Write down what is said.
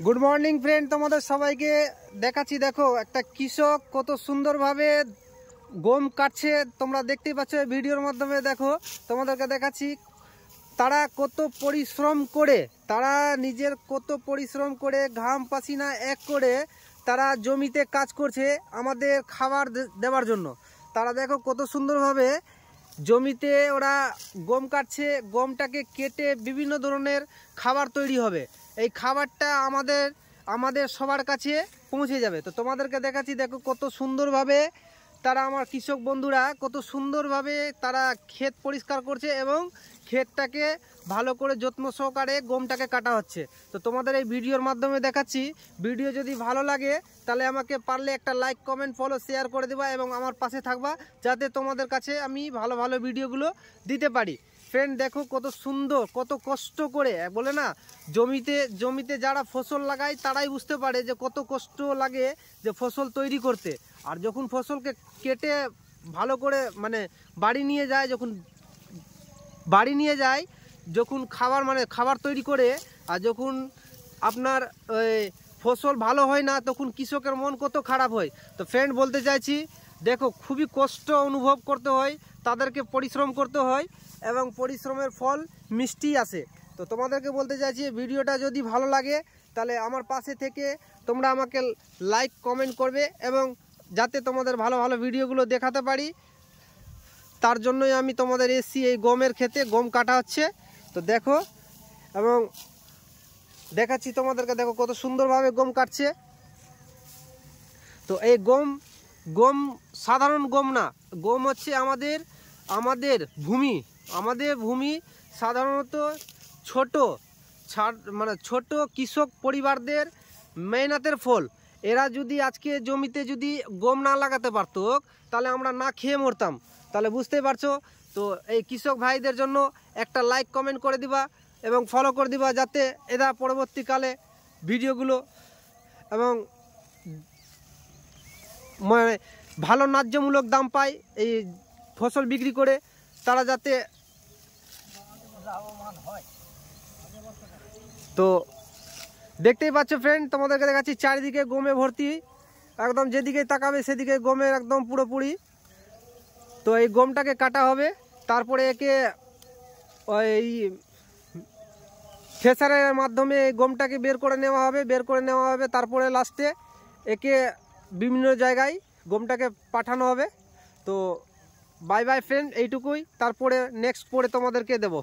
Good morning friend, তোমাদের সবাইকে দেখাচ্ছি। দেখো একটা কৃষক কত সুন্দরভাবে গম কাটছে, তোমরা দেখতেই পাচ্ছ ভিডিওর মাধ্যমে। দেখো তোমাদেরকে দেখাচ্ছি তারা কত পরিশ্রম করে, তারা নিজের কত পরিশ্রম করে ঘাম পাসিনা এক করে তারা জমিতে কাজ করছে আমাদের খাবার দেওয়ার জন্য। তারা দেখো কত সুন্দরভাবে জমিতে ওরা গম কাটছে, গমটাকে কেটে বিভিন্ন ধরনের খাবার তৈরি হবে। এই খাবারটা আমাদের সবার কাছে পৌঁছে যাবে। তো তোমাদেরকে দেখাচ্ছি, দেখো কত সুন্দরভাবে তারা, আমার কৃষক বন্ধুরা কত সুন্দরভাবে তারা ক্ষেত পরিষ্কার করছে এবং ক্ষেতটাকে ভালো করে যত্ন সহকারে গমটাকে কাটা হচ্ছে। তো তোমাদের এই ভিডিওর মাধ্যমে দেখাচ্ছি। ভিডিও যদি ভালো লাগে তাহলে আমাকে পারলে একটা লাইক, কমেন্ট, ফলো, শেয়ার করে দেবা এবং আমার পাশে থাকবা, যাতে তোমাদের কাছে আমি ভালো ভালো ভিডিওগুলো দিতে পারি। ফ্রেন্ড দেখো কত সুন্দর, কত কষ্ট করে, বলে না জমিতে যারা ফসল লাগায় তারাই বুঝতে পারে যে কত কষ্ট লাগে যে ফসল তৈরি করতে। আর যখন ফসলকে কেটে ভালো করে বাড়ি নিয়ে যায়, যখন খাবার তৈরি করে, আর যখন আপনার ফসল ভালো হয় না তখন কৃষকের মন কত খারাপ হয়। তো ফ্রেন্ড বলতে চাইছি, দেখো খুবই কষ্ট অনুভব করতে হয়, তাদেরকে পরিশ্রম করতে হয় এবং পরিশ্রমের ফল মিষ্টি আসে। তো তোমাদেরকে বলতে চাইছি, ভিডিওটা যদি ভালো লাগে তাহলে আমার পাশে থেকে তোমরা আমাকে লাইক, কমেন্ট করবে এবং যাতে তোমাদের ভালো ভালো ভিডিওগুলো দেখাতে পারি, তার জন্যই আমি তোমাদের এসছি এই গমের ক্ষেতে। গম কাটা হচ্ছে, তো দেখো এবং দেখাচ্ছি তোমাদেরকে। দেখো কত সুন্দরভাবে গম কাটছে। তো এই গম সাধারণ গম না, গম হচ্ছে আমাদের ভূমি সাধারণত ছোট কৃষক পরিবারদের মেহনতের ফল। এরা যদি আজকে জমিতে যদি গম না লাগাতে পারতো তাহলে আমরা না খেয়ে মরতাম। তাহলে বুঝতেই পারছো। তো এই কৃষক ভাইদের জন্য একটা লাইক, কমেন্ট করে দিবা এবং ফলো করে দিবা, যাতে এরা পরবর্তীকালে ভিডিওগুলো এবং ভালো ন্যায্যমূলক দাম পায় এই ফসল বিক্রি করে, তারা যাতে লাভবান হয়। তো দেখতেই পাচ্ছ ফ্রেন্ড, তোমাদেরকে দেখাচ্ছি চারিদিকে গমে ভর্তি, একদম যেদিকে তাকাবে সেদিকে গমের একদম পুরোপুরি। তো এই গমটাকে কাটা হবে, তারপরে একে ওই থ্রেসারের মাধ্যমে এই গমটাকে বের করে নেওয়া হবে। তারপরে লাস্টে একে বিভিন্ন জায়গায় গমটাকে পাঠানো হবে। তো বাই বাই ফ্রেন্ড, এইটুকুই। তারপরে নেক্সট পরে তোমাদেরকে দেবো।